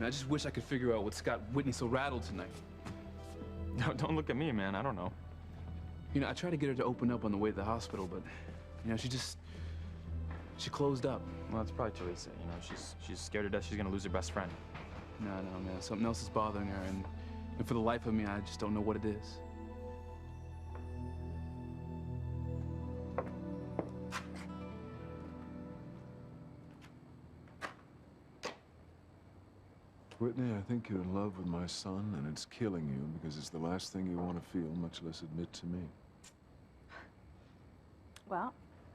I just wish I could figure out what's got Whitney so rattled tonight. No, don't look at me, man. I don't know. You know, I tried to get her to open up on the way to the hospital, but, you know, she closed up. Well, that's probably Teresa. You know, she's scared to death she's gonna lose her best friend. No, man. Something else is bothering her, and for the life of me, I just don't know what it is. Whitney, I think you're in love with my son, and it's killing you because it's the last thing you want to feel, much less admit to me. Well,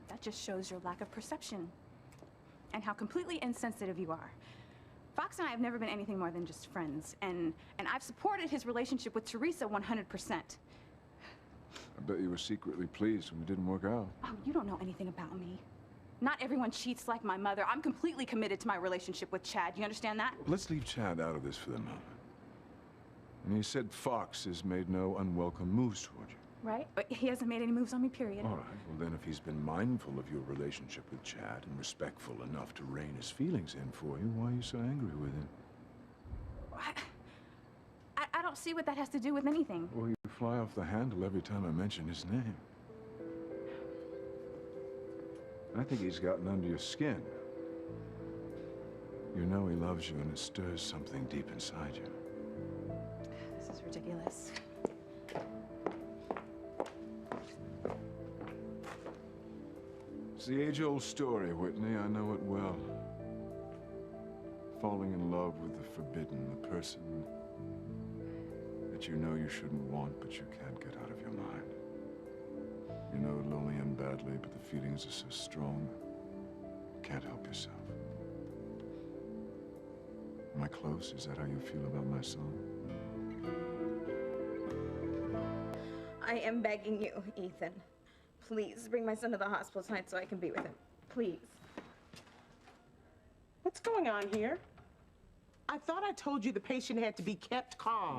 that just shows your lack of perception and how completely insensitive you are. Fox and I have never been anything more than just friends, and I've supported his relationship with Teresa 100%. I bet you were secretly pleased when it didn't work out. Oh, you don't know anything about me. Not everyone cheats like my mother. I'm completely committed to my relationship with Chad. You understand that? Let's leave Chad out of this for the moment. And you said Fox has made no unwelcome moves toward you. Right? But he hasn't made any moves on me, period. All right, well then if he's been mindful of your relationship with Chad and respectful enough to rein his feelings in for you, why are you so angry with him? I don't see what that has to do with anything. Well, you fly off the handle every time I mention his name. I think he's gotten under your skin. You know he loves you and it stirs something deep inside you. This is ridiculous. It's the age-old story, Whitney. I know it well. Falling in love with the forbidden, the person that you know you shouldn't want, but you can't get out of your mind. You know it'll only end badly, but the feelings are so strong, you can't help yourself. Am I close? Is that how you feel about my son? I am begging you, Ethan. Please bring my son to the hospital tonight so I can be with him. Please. What's going on here? I thought I told you the patient had to be kept calm.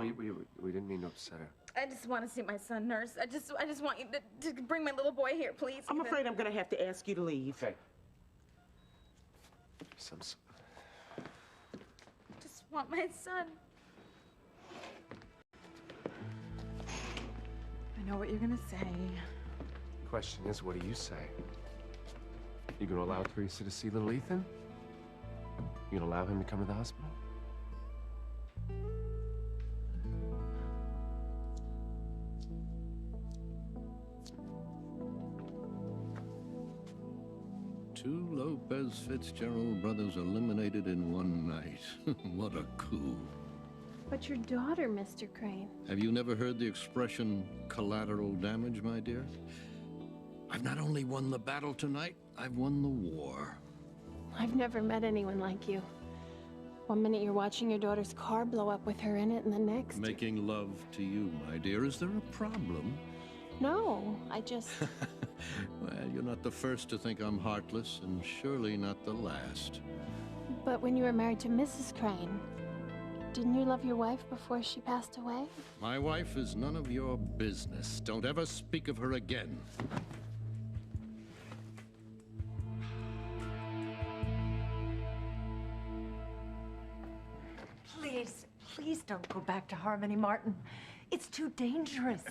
We didn't mean to upset her. I just want to see my son, nurse. I just want you to bring my little boy here, please. I'm Ethan. afraid I'm going to have to ask you to leave. Okay. Just want my son. I know what you're gonna say. Question is, what do you say? You gonna allow Teresa to see little Ethan? You gonna allow him to come to the hospital? Two Lopez Fitzgerald brothers eliminated in one night. What a coup. But your daughter, Mr. Crane. Have you never heard the expression collateral damage, my dear? I've not only won the battle tonight, I've won the war. I've never met anyone like you. One minute you're watching your daughter's car blow up with her in it, and the next... Making love to you, my dear. Is there a problem? No, I just... Well, you're not the first to think I'm heartless, and surely not the last. But when you were married to Mrs. Crane, didn't you love your wife before she passed away? My wife is none of your business. Don't ever speak of her again. Please don't go back to Harmony, Martin. It's too dangerous.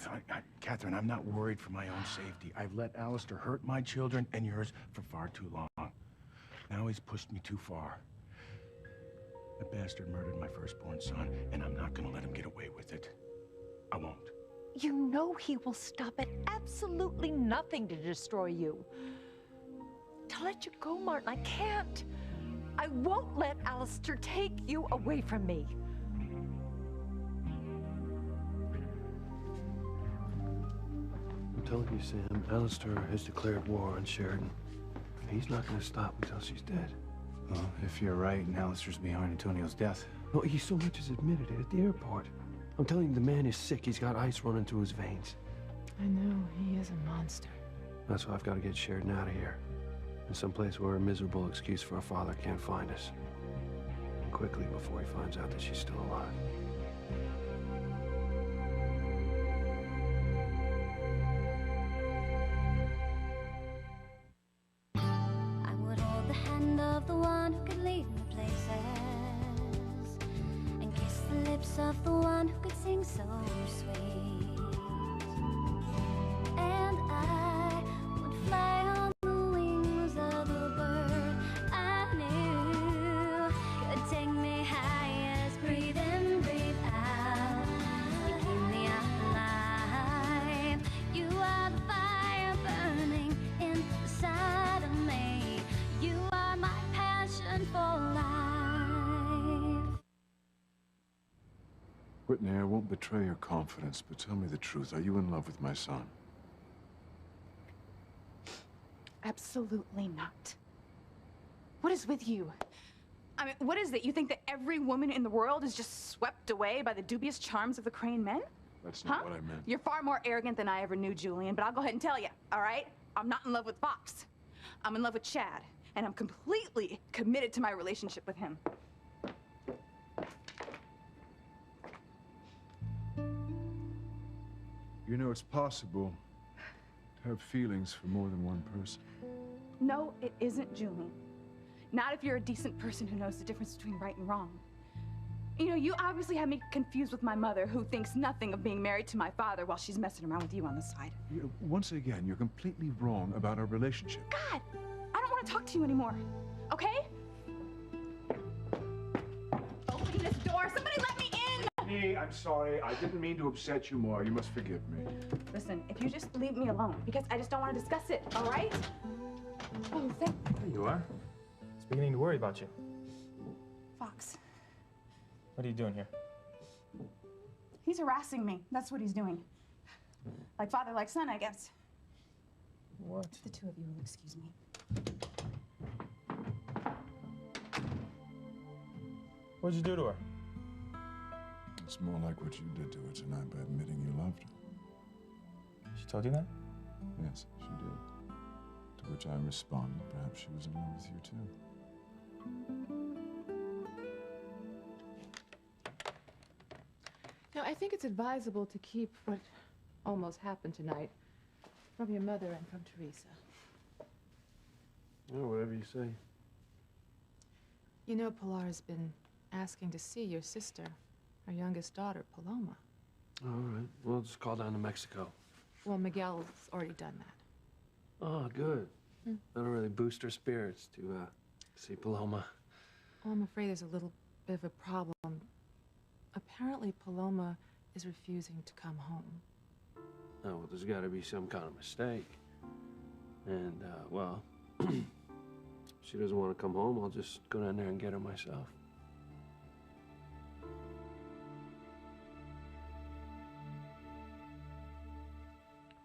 Catherine, I'm not worried for my own safety. I've let Alistair hurt my children and yours for far too long. Now he's pushed me too far. That bastard murdered my firstborn son, and I'm not gonna let him get away with it. I won't. You know he will stop at absolutely nothing to destroy you. To let you go, Martin, I can't. I won't let Alistair take you away from me. I'm telling you, Sam, Alistair has declared war on Sheridan. He's not gonna stop until she's dead. Well, if you're right and Alistair's behind Antonio's death. No, he so much as admitted it at the airport. I'm telling you, the man is sick. He's got ice running through his veins. I know, he is a monster. That's why I've got to get Sheridan out of here. In some place where a miserable excuse for a father can't find us. And quickly before he finds out that she's still alive. I would hold the hand of the one who could lead me places voice of the one who could sing so sweet. And I would fly on the wings of the bird I knew could take me high as breathe in, breathe out. You keep me alive. You are the fire burning inside of me. You are my passion for life. Whitney, I won't betray your confidence, but tell me the truth. Are you in love with my son? Absolutely not. What is with you? I mean, what is it? You think that every woman in the world is just swept away by the dubious charms of the Crane men? That's not what I meant. You're far more arrogant than I ever knew, Julian, but I'll go ahead and tell you, all right? I'm not in love with Fox. I'm in love with Chad, and I'm completely committed to my relationship with him. You know, it's possible to have feelings for more than one person. No, it isn't, Julian. Not if you're a decent person who knows the difference between right and wrong. You know, you obviously have me confused with my mother, who thinks nothing of being married to my father while she's messing around with you on the side. Once again, you're completely wrong about our relationship. God, I don't want to talk to you anymore, okay? Open this door. Somebody let me in! Whitney, I'm sorry. I didn't mean to upset you more. You must forgive me. Listen, if you just leave me alone, because I just don't want to discuss it, all right? Oh, thank There you are. It's beginning to worry about you. Fox. What are you doing here? He's harassing me. That's what he's doing. Like father, like son, I guess. What? The two of you will excuse me. What'd you do to her? It's more like what you did to her tonight by admitting you loved her. She told you that? Yes, she did. To which I responded, perhaps she was in love with you too. No, I think it's advisable to keep what almost happened tonight from your mother and from Teresa. Oh, whatever you say. You know, Pilar's been asking to see your sister, her youngest daughter, Paloma. All right. Well, just call down to Mexico. Well, Miguel's already done that. Oh, good. That'll really boost her spirits to see Paloma. Well, I'm afraid there's a little bit of a problem. Apparently, Paloma is refusing to come home. Oh, well, there's got to be some kind of mistake. And, well, if she doesn't want to come home, I'll just go down there and get her myself.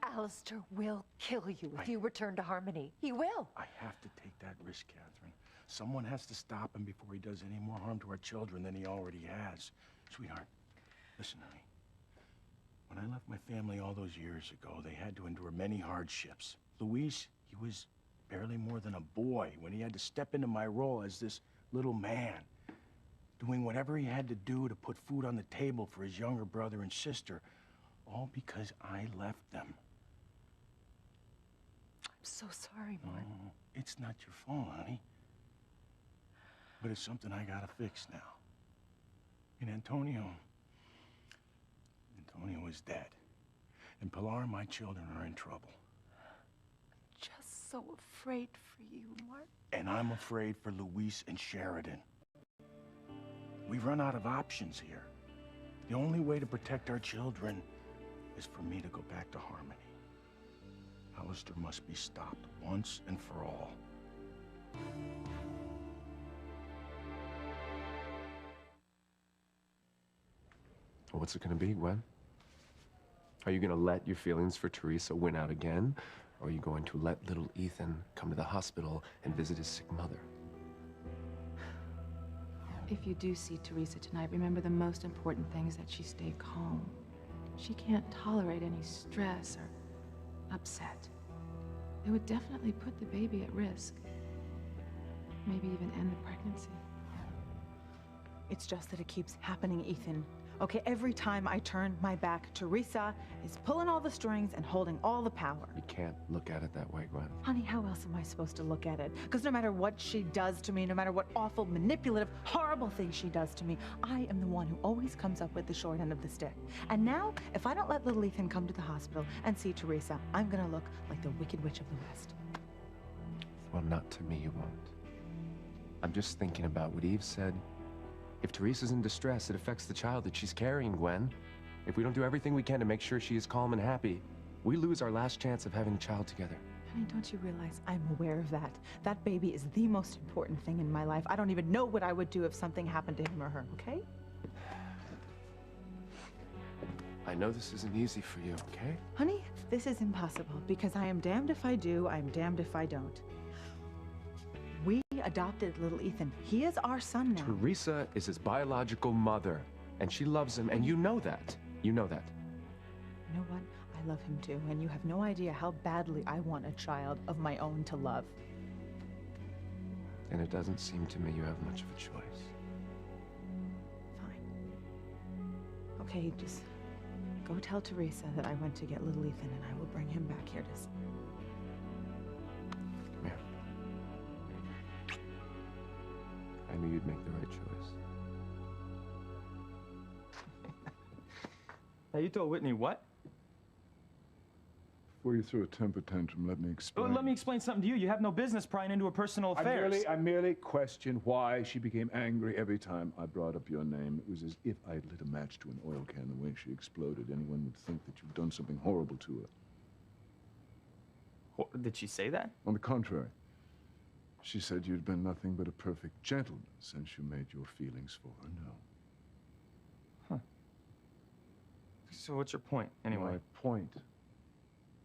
Alistair will kill you if you return to Harmony. He will. I have to take that risk, Catherine. Someone has to stop him before he does any more harm to our children than he already has. Sweetheart, listen to me. When I left my family all those years ago, they had to endure many hardships. Luis, he was barely more than a boy when he had to step into my role as this little man, doing whatever he had to do to put food on the table for his younger brother and sister, all because I left them. I'm so sorry, Martin. Oh, it's not your fault, honey. But it's something I gotta fix now. And Antonio is dead. And Pilar and my children are in trouble. I'm just so afraid for you, Martin. And I'm afraid for Luis and Sheridan. We've run out of options here. The only way to protect our children is for me to go back to Harmony. Alistair must be stopped once and for all. What's it gonna be, Gwen? Are you gonna let your feelings for Teresa win out again? Or are you going to let little Ethan come to the hospital and visit his sick mother? If you do see Teresa tonight, remember the most important thing is that she stay calm. She can't tolerate any stress or upset. It would definitely put the baby at risk. Maybe even end the pregnancy. It's just that it keeps happening, Ethan. Okay, every time I turn my back, Teresa is pulling all the strings and holding all the power. You can't look at it that way, Gwen. Honey, how else am I supposed to look at it? Because no matter what she does to me, no matter what awful, manipulative, horrible thing she does to me, I am the one who always comes up with the short end of the stick. And now, if I don't let little Ethan come to the hospital and see Teresa, I'm gonna look like the Wicked Witch of the West. Well, not to me, you won't. I'm just thinking about what Eve said. If Teresa's in distress, it affects the child that she's carrying, Gwen. If we don't do everything we can to make sure she is calm and happy, we lose our last chance of having a child together. Honey, don't you realize I'm aware of that? That baby is the most important thing in my life. I don't even know what I would do if something happened to him or her, okay? I know this isn't easy for you, okay? Honey, this is impossible because I am damned if I do, I'm damned if I don't. We adopted little Ethan. He is our son now. Teresa is his biological mother, and she loves him, and you know that. You know that. You know what? I love him too, and you have no idea how badly I want a child of my own to love. And it doesn't seem to me you have much of a choice. Fine. Okay, just go tell Teresa that I went to get little Ethan, and I will bring him back here to... I knew you'd make the right choice. Now, you told Whitney what? Before you throw a temper tantrum, let me explain. Well, let me explain something to you. You have no business prying into her personal affairs. I merely question why she became angry every time I brought up your name. It was as if I lit a match to an oil can. The way she exploded, anyone would think that you've done something horrible to her. Did she say that? On the contrary. She said you'd been nothing but a perfect gentleman since you made your feelings for her known. Huh. So what's your point, anyway? My point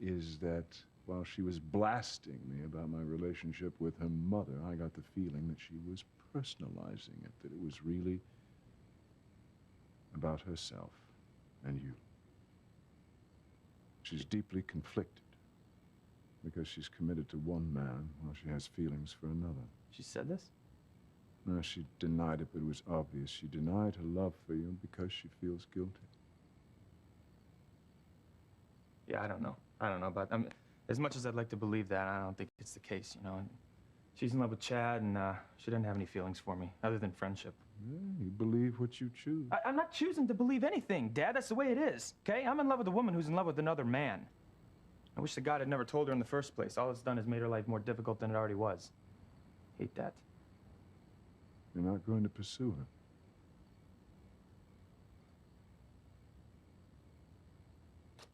is that while she was blasting me about my relationship with her mother, I got the feeling that she was personalizing it, that it was really about herself and you. She's deeply conflicted because she's committed to one man while she has feelings for another. She said this? No, she denied it, but it was obvious. She denied her love for you because she feels guilty. Yeah, I don't know. I don't know about... as much as I'd like to believe that, I don't think it's the case, you know. She's in love with Chad, and she doesn't have any feelings for me, other than friendship. Yeah, you believe what you choose. I'm not choosing to believe anything, Dad. That's the way it is, okay? I'm in love with a woman who's in love with another man. I wish the God had never told her in the first place. All it's done is made her life more difficult than it already was. Hate that. You're not going to pursue her.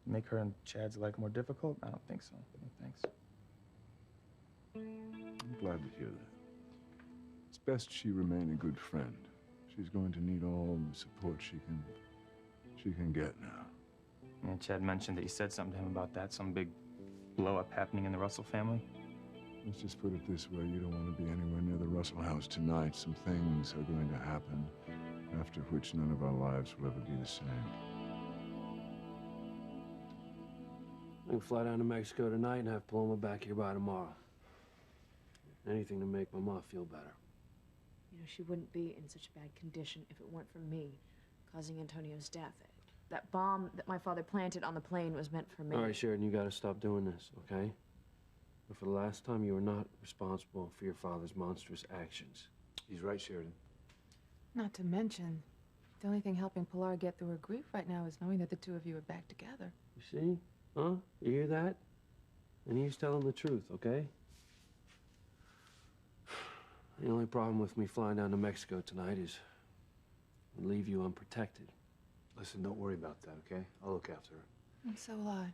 Make her and Chad's life more difficult? I don't think so. No, thanks. I'm glad to hear that. It's best she remain a good friend. She's going to need all the support she can get now. And Chad mentioned that you said something to him about that, some big blow-up happening in the Russell family. Let's just put it this way, you don't want to be anywhere near the Russell house tonight. Some things are going to happen, after which none of our lives will ever be the same. I can fly down to Mexico tonight and have Paloma back here by tomorrow. Anything to make my mom feel better. You know, she wouldn't be in such bad condition if it weren't for me causing Antonio's death. That bomb that my father planted on the plane was meant for me. All right, Sheridan, you gotta stop doing this, okay? But for the last time, you are not responsible for your father's monstrous actions. He's right, Sheridan. Not to mention, the only thing helping Pilar get through her grief right now is knowing that the two of you are back together. You see? Huh? You hear that? And he's telling the truth, okay? The only problem with me flying down to Mexico tonight is I'd leave you unprotected. Listen, don't worry about that, okay? I'll look after her. And so will I.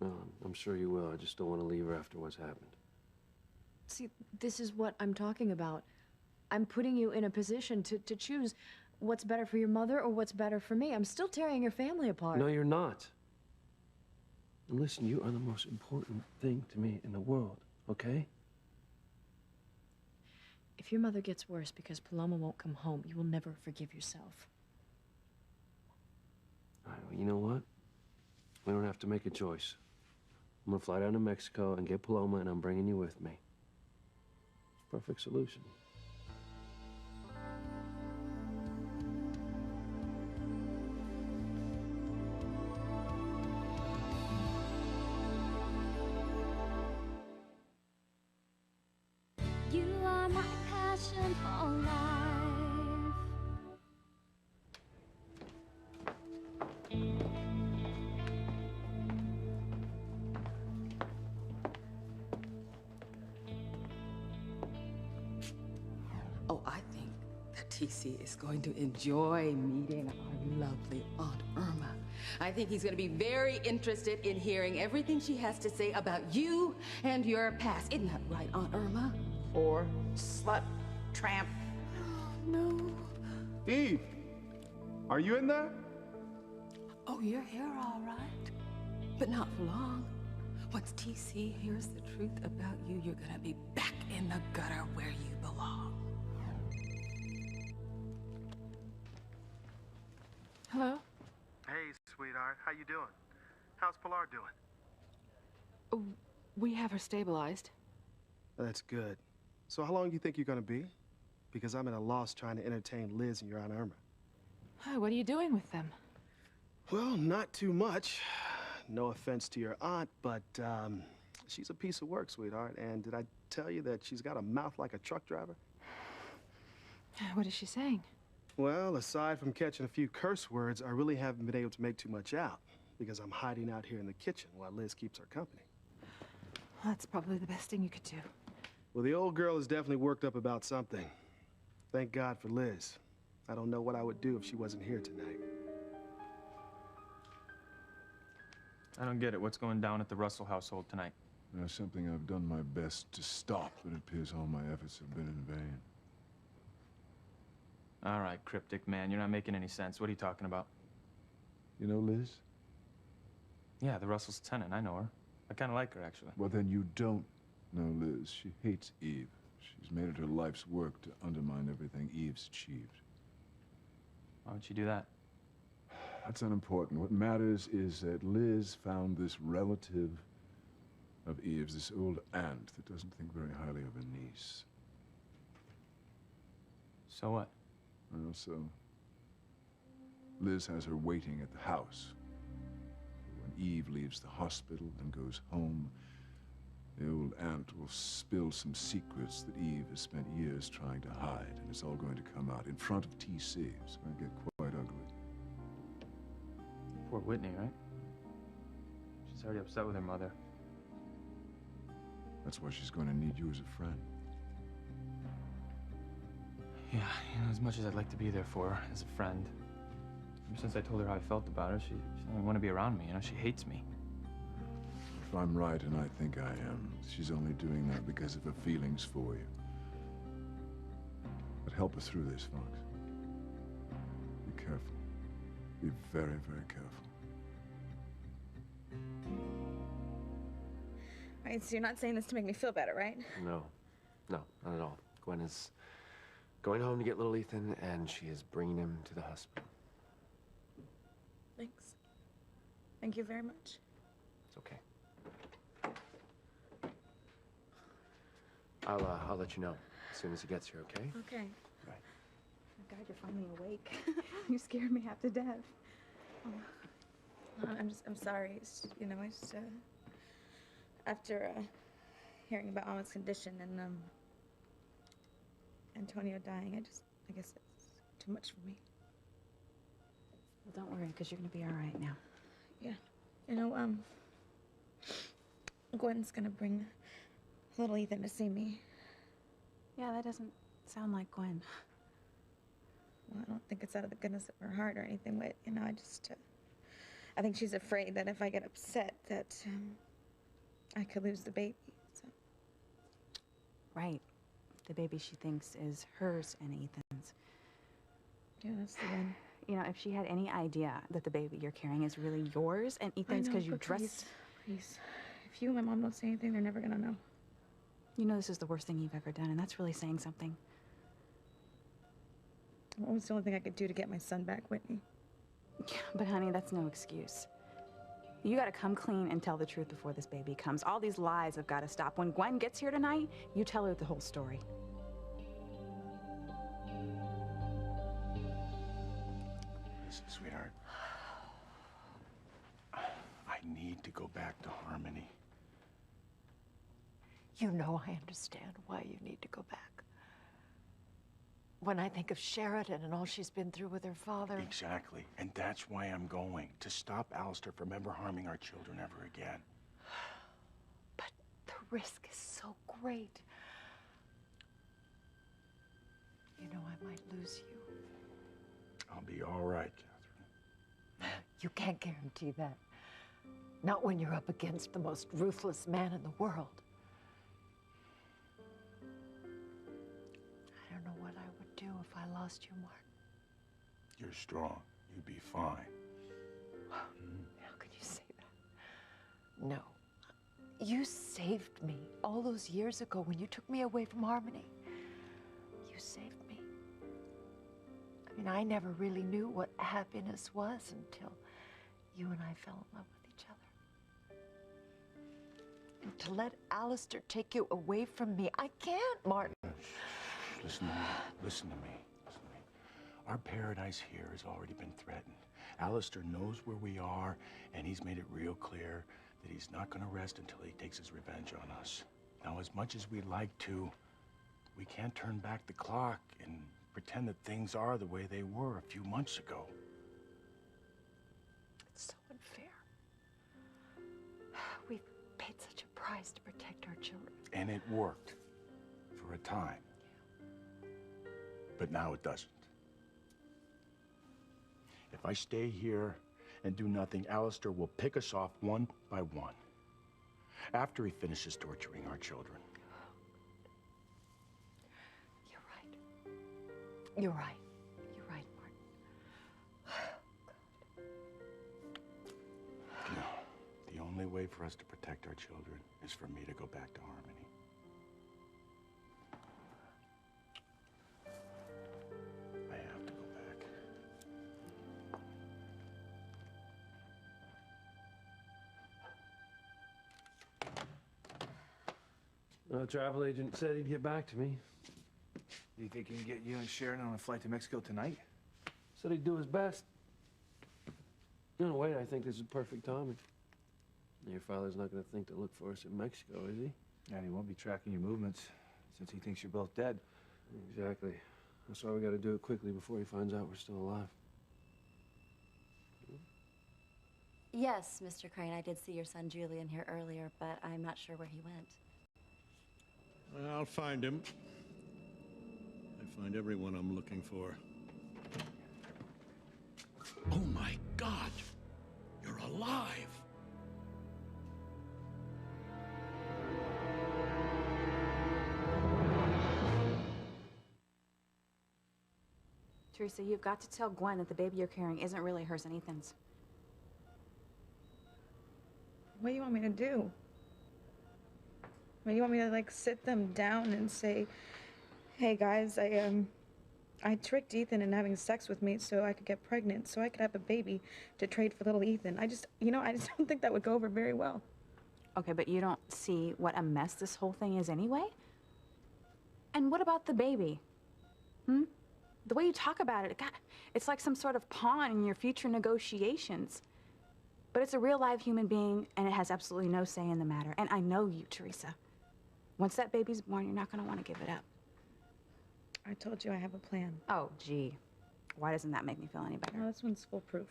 No, I'm sure you will. I just don't want to leave her after what's happened. See, this is what I'm talking about. I'm putting you in a position to choose what's better for your mother or what's better for me. I'm still tearing your family apart. No, you're not. And listen, you are the most important thing to me in the world, okay? If your mother gets worse because Paloma won't come home, you will never forgive yourself. All right, well, you know what? We don't have to make a choice. I'm gonna fly down to Mexico and get Paloma, and I'm bringing you with me. Perfect solution. Oh, I think that TC is going to enjoy meeting our lovely Aunt Irma. I think he's going to be very interested in hearing everything she has to say about you and your past. Isn't that right, Aunt Irma? Whore, slut, tramp. No. Eve, are you in there? Oh, you're here, all right. But not for long. Once TC hears the truth about you, you're gonna be back in the gutter where you belong. Hello? Hey, sweetheart. How you doing? How's Pilar doing? Oh, we have her stabilized. That's good. So how long do you think you're gonna be? Because I'm at a loss trying to entertain Liz and your Aunt Irma. What are you doing with them? Well, not too much. No offense to your aunt, but she's a piece of work, sweetheart. And did I tell you that she's got a mouth like a truck driver? What is she saying? Well, aside from catching a few curse words, I really haven't been able to make too much out because I'm hiding out here in the kitchen while Liz keeps her company. Well, that's probably the best thing you could do. Well, the old girl is definitely worked up about something. Thank God for Liz. I don't know what I would do if she wasn't here tonight. I don't get it. What's going down at the Russell household tonight? There's something I've done my best to stop, but it appears all my efforts have been in vain. All right, cryptic man. You're not making any sense. What are you talking about? You know Liz? Yeah, the Russell's tenant. I know her. I kind of like her, actually. Well, then you don't know Liz. She hates Eve. She's made it her life's work to undermine everything Eve's achieved. Why would she do that? That's unimportant. What matters is that Liz found this relative of Eve's, this old aunt that doesn't think very highly of her niece. So what? Well, so Liz has her waiting at the house. When Eve leaves the hospital and goes home, the old aunt will spill some secrets that Eve has spent years trying to hide, and it's all going to come out in front of TC. It's going to get quite ugly. Poor Whitney, right? She's already upset with her mother. That's why she's going to need you as a friend. Yeah, you know, as much as I'd like to be there for her as a friend, ever since I told her how I felt about her, she doesn't want to be around me, you know? She hates me. If I'm right, and I think I am, she's only doing that because of her feelings for you. But help her through this, Fox. Be careful. Be very, very careful. All right, so you're not saying this to make me feel better, right? No. No, not at all. Gwen is going home to get little Ethan, and she is bringing him to the hospital. Thanks. Thank you very much. It's okay. I'll let you know as soon as he gets here, okay? Okay. Right. Oh, God, you're finally awake. You scared me half to death. Oh. I'm sorry. It's, you know, it's after hearing about Alma's condition and Antonio dying, I guess it's too much for me. Well, don't worry, because you're gonna be all right now. Yeah. You know, Gwen's gonna bring little Ethan to see me. Yeah, that doesn't sound like Gwen. Well, I don't think it's out of the goodness of her heart or anything, but, you know, I think she's afraid that if I get upset that I could lose the baby, so. Right. The baby she thinks is hers and Ethan's. Yeah, that's the one. You know, if she had any idea that the baby you're carrying is really yours and Ethan's because you dressed... Please. If you and my mom don't say anything, they're never gonna know. You know this is the worst thing you've ever done, and that's really saying something. What was the only thing I could do to get my son back, Whitney? Yeah, but honey, that's no excuse. You gotta come clean and tell the truth before this baby comes. All these lies have gotta stop. When Gwen gets here tonight, you tell her the whole story. Listen, sweetheart. I need to go back to Harmony. You know I understand why you need to go back. When I think of Sheridan and all she's been through with her father. Exactly. And that's why I'm going. To stop Alistair from ever harming our children ever again. But the risk is so great. I might lose you. I'll be all right, Catherine. You can't guarantee that. Not when you're up against the most ruthless man in the world. I don't know what I would do if I lost you, Martin. You're strong. You'd be fine. How could you say that? No. You saved me all those years ago when you took me away from Harmony. You saved me. I mean, I never really knew what happiness was until you and I fell in love with each other. And to let Alistair take you away from me, I can't, Martin. Listen to me. Listen to me. Listen to me. Our paradise here has already been threatened. Alistair knows where we are, and he's made it real clear that he's not going to rest until he takes his revenge on us. Now, as much as we'd like to, we can't turn back the clock and pretend that things are the way they were a few months ago. It's so unfair. We've paid such a price to protect our children. And it worked for a time. But now it doesn't. If I stay here and do nothing, Alistair will pick us off one by one after he finishes torturing our children. You're right. You're right, Martin. No, the only way for us to protect our children is for me to go back to Harmony. I have to go back. The travel agent said he'd get back to me. Do you think he can get you and Sharon on a flight to Mexico tonight? Said he'd do his best. In a way, I think this is perfect timing. Your father's not going to think to look for us in Mexico, is he? And he won't be tracking your movements since he thinks you're both dead. Exactly. That's why we got to do it quickly before he finds out we're still alive. Yes, Mr. Crane, I did see your son Julian here earlier, but I'm not sure where he went. I'll find him. I find everyone I'm looking for. Oh my God! You're alive! Teresa, you've got to tell Gwen that the baby you're carrying isn't really hers and Ethan's. What do you want me to do? What, you want me to, like, sit them down and say, hey, guys, I tricked Ethan into having sex with me so I could get pregnant, so I could have a baby to trade for little Ethan. I just don't think that would go over very well. Okay, but you don't see what a mess this whole thing is anyway? And what about the baby? The way you talk about it, God, it's like some sort of pawn in your future negotiations. But it's a real live human being, and it has absolutely no say in the matter. And I know you, Teresa. Once that baby's born, you're not going to want to give it up. I told you I have a plan. Oh, gee. Why doesn't that make me feel any better? Well, this one's foolproof.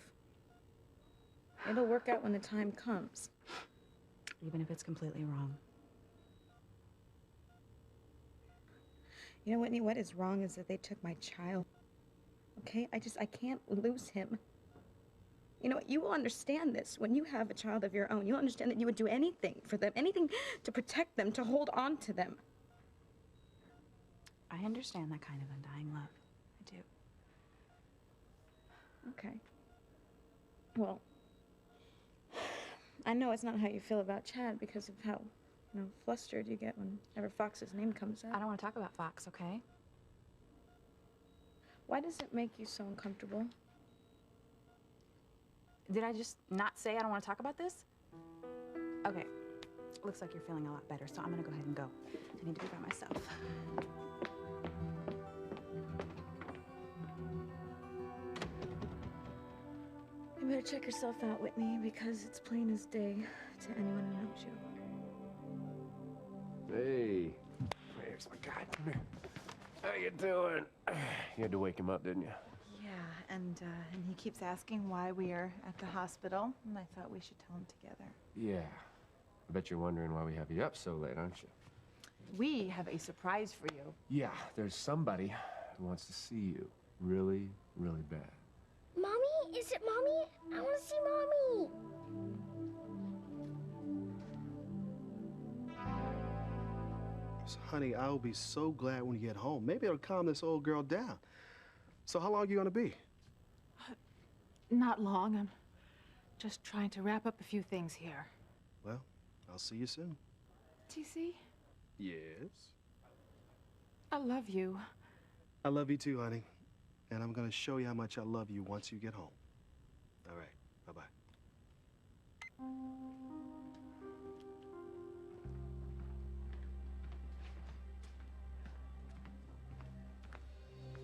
It'll work out when the time comes. Even if it's completely wrong. You know, Whitney, what is wrong is that they took my child. Okay? I can't lose him. You know, you will understand this when you have a child of your own. You'll understand that you would do anything for them, anything to protect them, to hold on to them. I understand that kind of undying love. I do. Okay. Well, I know it's not how you feel about Chad because of how, flustered you get whenever Fox's name comes up. I don't want to talk about Fox, okay? Why does it make you so uncomfortable? Did I just not say I don't want to talk about this? Okay. Looks like you're feeling a lot better, so I'm gonna go ahead and go. I need to be by myself. You better check yourself out, Whitney, because it's plain as day to anyone who knows you. Hey. Where's my guy? Come here. How you doing? You had to wake him up, didn't you? Yeah, and he keeps asking why we are at the hospital, and I thought we should tell him together. Yeah. I bet you're wondering why we have you up so late, aren't you? We have a surprise for you. Yeah, there's somebody He wants to see you really, really bad. Mommy? Is it Mommy? I want to see Mommy. So, honey, I'll be so glad when you get home. Maybe it'll calm this old girl down. So how long are you gonna be? Not long. I'm just trying to wrap up a few things here. Well, I'll see you soon. TC, Yes? I love you. I love you too, honey. And I'm gonna show you how much I love you once you get home. All right, bye-bye.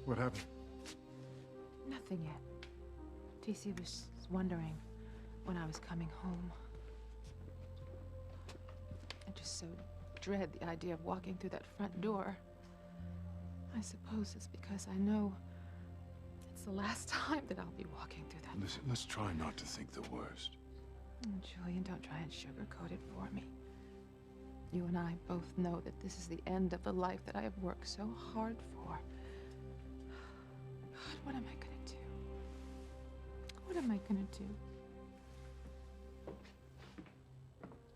What happened? Nothing yet. TC was wondering when I was coming home. I just so dread the idea of walking through that front door. I suppose it's because I know it's the last time that I'll be walking through that. Listen, let's try not to think the worst. Julian, don't try and sugarcoat it for me. You and I both know that this is the end of the life that I have worked so hard for. God, what am I gonna do? What am I gonna do?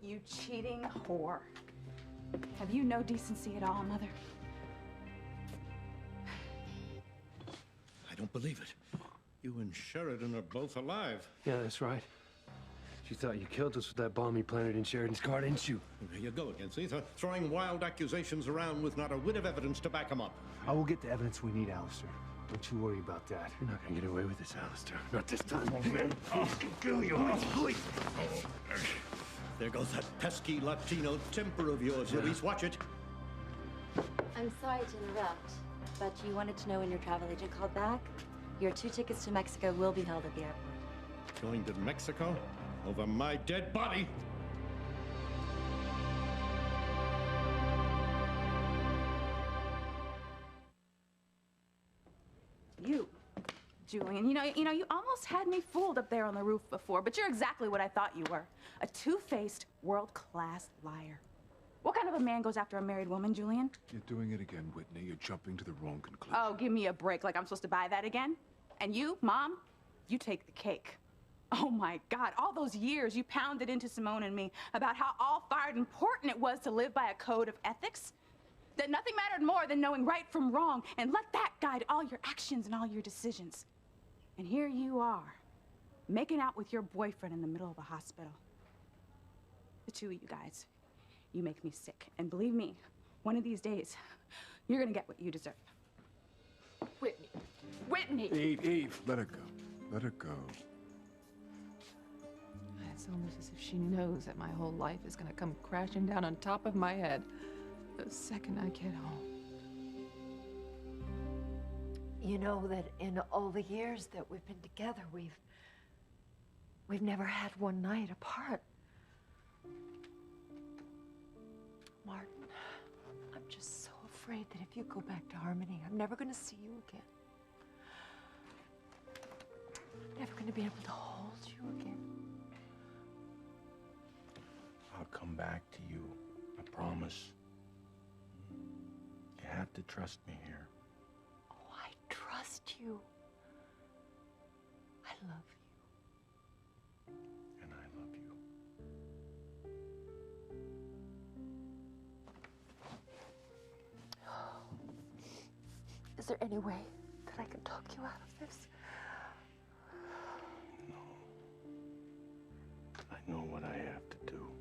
You cheating whore. Have you no decency at all, Mother? I don't believe it. You and Sheridan are both alive. Yeah, that's right. You thought you killed us with that bomb you planted in Sheridan's car, didn't you? There you go again, see? Throwing wild accusations around with not a whit of evidence to back them up. I will get the evidence we need, Alistair. Don't you worry about that. You're not gonna get away with this, Alistair. Not this time, old man. I'll kill you. Please. There goes that pesky Latino temper of yours, Luis. Watch it. I'm sorry to interrupt, but you wanted to know when your travel agent called back? Your 2 tickets to Mexico will be held at the airport. Going to Mexico? Over my dead body? You, Julian, you know, you almost had me fooled up there on the roof before, but you're exactly what I thought you were. A two-faced, world-class liar. What kind of a man goes after a married woman, Julian? You're doing it again, Whitney. You're jumping to the wrong conclusion. Oh, give me a break, like I'm supposed to buy that again? And you, Mom, you take the cake. Oh my God, all those years you pounded into Simone and me about how all-fired important it was to live by a code of ethics. That nothing mattered more than knowing right from wrong, and let that guide all your actions and all your decisions. And here you are, making out with your boyfriend in the middle of a hospital. The two of you guys, you make me sick. And believe me, one of these days, you're gonna get what you deserve. Whitney. Whitney! Eve, let her go. Let her go. It's almost as if she knows that my whole life is gonna come crashing down on top of my head the second I get home. You know that in all the years that we've been together, we've never had one night apart. Martin, I'm just so afraid that if you go back to Harmony, I'm never going to see you again. I'm never going to be able to hold you again. I'll come back to you. I promise. You have to trust me here. Oh, I trust you. I love you. And I love you. Is there any way that I can talk you out of this? I know what I have to do.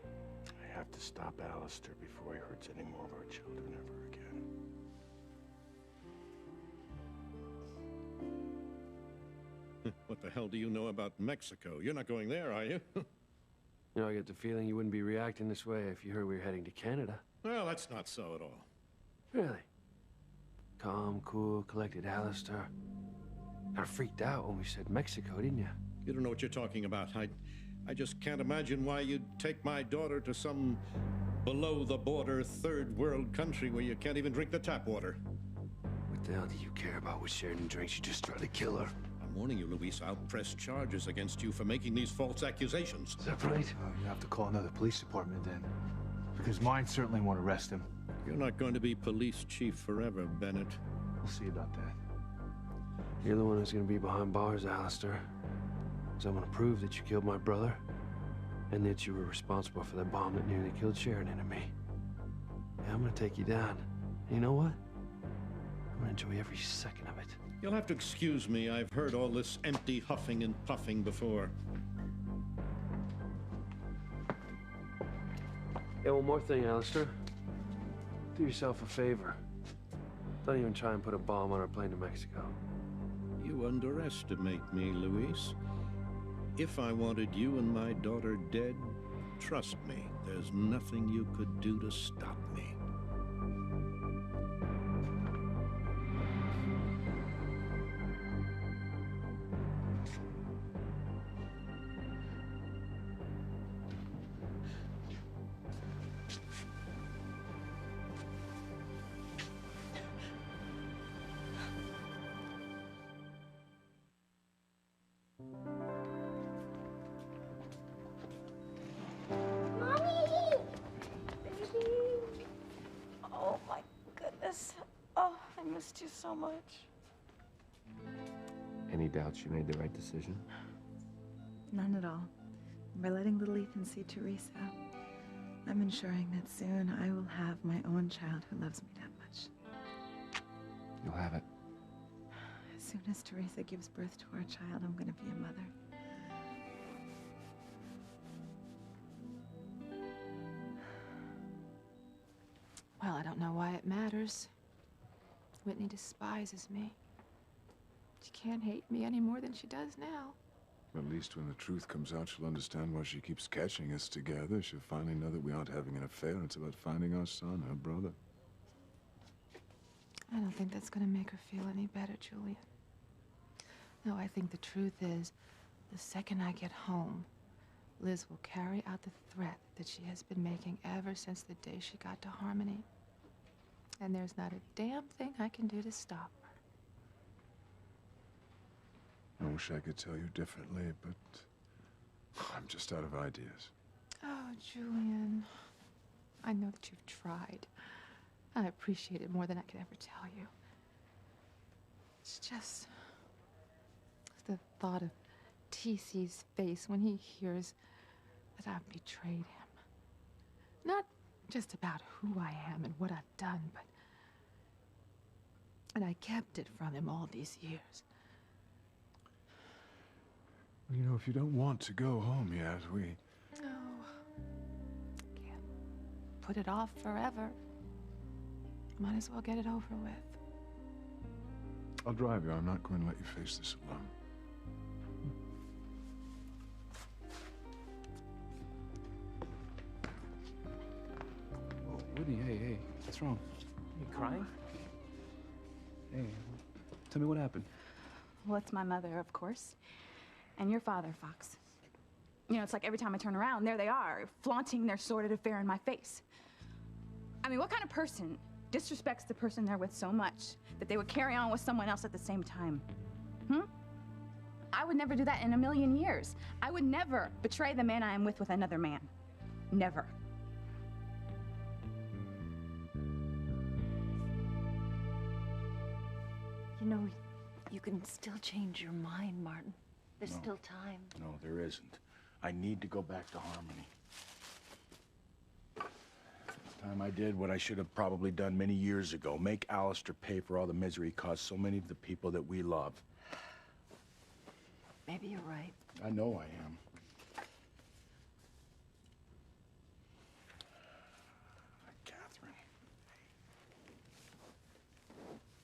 I have to stop Alistair before he hurts any more of our children ever again. What the hell do you know about Mexico? You're not going there, are you? You know, I get the feeling you wouldn't be reacting this way if you heard we were heading to Canada. Well, that's not so at all. Really? Calm, cool, collected Alistair. Kind of freaked out when we said Mexico, didn't you? You don't know what you're talking about. I just can't imagine why you'd take my daughter to some below-the-border third-world country where you can't even drink the tap water. What the hell do you care about what Sheridan drinks? You just tried to kill her. I'm warning you, Luis, I'll press charges against you for making these false accusations. Is that right? You have to call another police department then. Because mine certainly won't arrest him. You're not going to be police chief forever, Bennett. We'll see about that. You're the one who's gonna be behind bars, Alistair. Because I'm gonna prove that you killed my brother, and that you were responsible for that bomb that nearly killed Sheridan and me. Yeah, I'm gonna take you down. And you know what? I'm gonna enjoy every second of it. You'll have to excuse me. I've heard all this empty huffing and puffing before. Yeah, one more thing, Alistair. Do yourself a favor. Don't even try and put a bomb on our plane to Mexico. You underestimate me, Luis. If I wanted you and my daughter dead, trust me, there's nothing you could do to stop me. Oh my goodness. Oh, I missed you so much. Any doubts you made the right decision? None at all. By letting little Ethan see Teresa, I'm ensuring that soon I will have my own child who loves me that much. You'll have it. As soon as Teresa gives birth to our child, I'm gonna be a mother. Well, I don't know why it matters. Whitney despises me. She can't hate me any more than she does now. At least when the truth comes out, she'll understand why she keeps catching us together. She'll finally know that we aren't having an affair. It's about finding our son, her brother. I don't think that's gonna make her feel any better, Julian. No, I think the truth is, the second I get home, Liz will carry out the threat that she has been making ever since the day she got to Harmony. And there's not a damn thing I can do to stop her. I wish I could tell you differently, but I'm just out of ideas. Oh, Julian, I know that you've tried. I appreciate it more than I could ever tell you. It's just the thought of TC's face when he hears that I've betrayed him. Not just about who I am and what I've done, but and I kept it from him all these years. You know, if you don't want to go home yet, No. Can't put it off forever. Might as well get it over with. I'll drive you. I'm not going to let you face this alone. Oh, Woody, hey, what's wrong? You crying? Hey, tell me what happened. Well, it's my mother, of course. And your father, Fox. You know, it's like every time I turn around, there they are, flaunting their sordid affair in my face. I mean, what kind of person disrespects the person they're with so much that they would carry on with someone else at the same time? I would never do that in a million years. I would never betray the man I am with another man. Never. You know, you can still change your mind, Martin. There's still time. No, there isn't. I need to go back to Harmony. This time I did what I should have probably done many years ago. Make Alistair pay for all the misery he caused so many of the people that we love. Maybe you're right. I know I am. Catherine.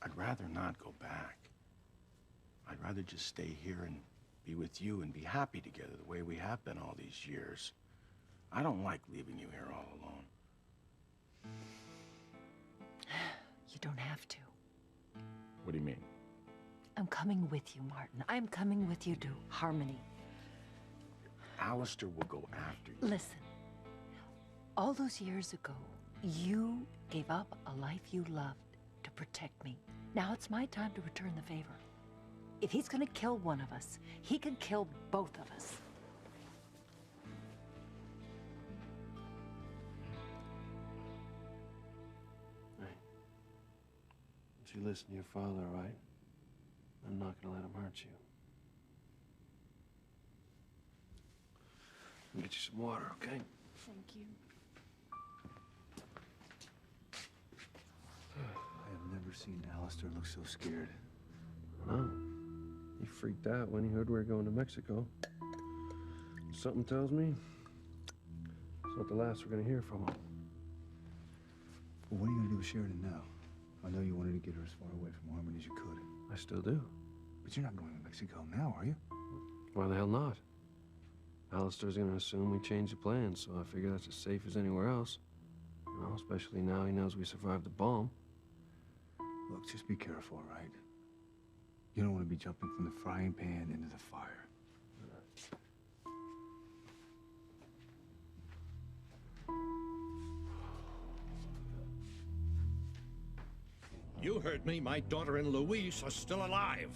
I'd rather not go back. I'd rather just stay here and be with you and be happy together the way we have been all these years. I don't like leaving you here all alone. You don't have to. What do you mean? I'm coming with you, Martin. I'm coming with you to Harmony. Alistair will go after you. Listen, all those years ago, you gave up a life you loved to protect me. Now it's my time to return the favor. If he's gonna kill one of us, he can kill both of us. You listen to your father, all right? I'm not gonna let him hurt you. I'll get you some water, okay? Thank you. I have never seen Alistair look so scared. No. He freaked out when he heard we were going to Mexico. Something tells me it's not the last we're gonna hear from him. Well, what are you gonna do with Sheridan now? I know you wanted to get her as far away from Harmon as you could. I still do. But you're not going to Mexico now, are you? Why the hell not? Alistair's gonna assume we changed the plans, so I figure that's as safe as anywhere else. You know, especially now he knows we survived the bomb. Look, just be careful, all right? You don't want to be jumping from the frying pan into the fire. You heard me. My daughter and Luis are still alive.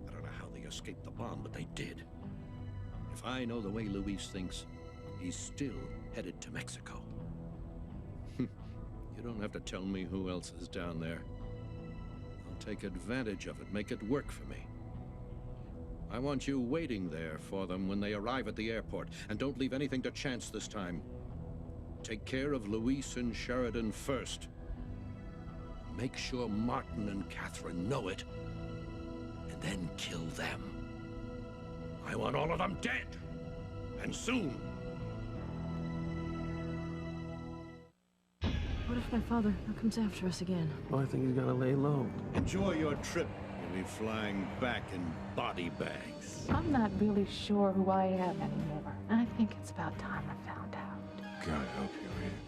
I don't know how they escaped the bomb, but they did. If I know the way Luis thinks, he's still headed to Mexico. You don't have to tell me who else is down there. I'll take advantage of it, make it work for me. I want you waiting there for them when they arrive at the airport, and don't leave anything to chance this time. Take care of Luis and Sheridan first. Make sure Martin and Catherine know it, and then kill them. I want all of them dead, and soon. What if my father comes after us again? Well, I think he's gonna lay low. Enjoy your trip. You'll be flying back in body bags. I'm not really sure who I am anymore. I think it's about time I found out. God help you, Reed.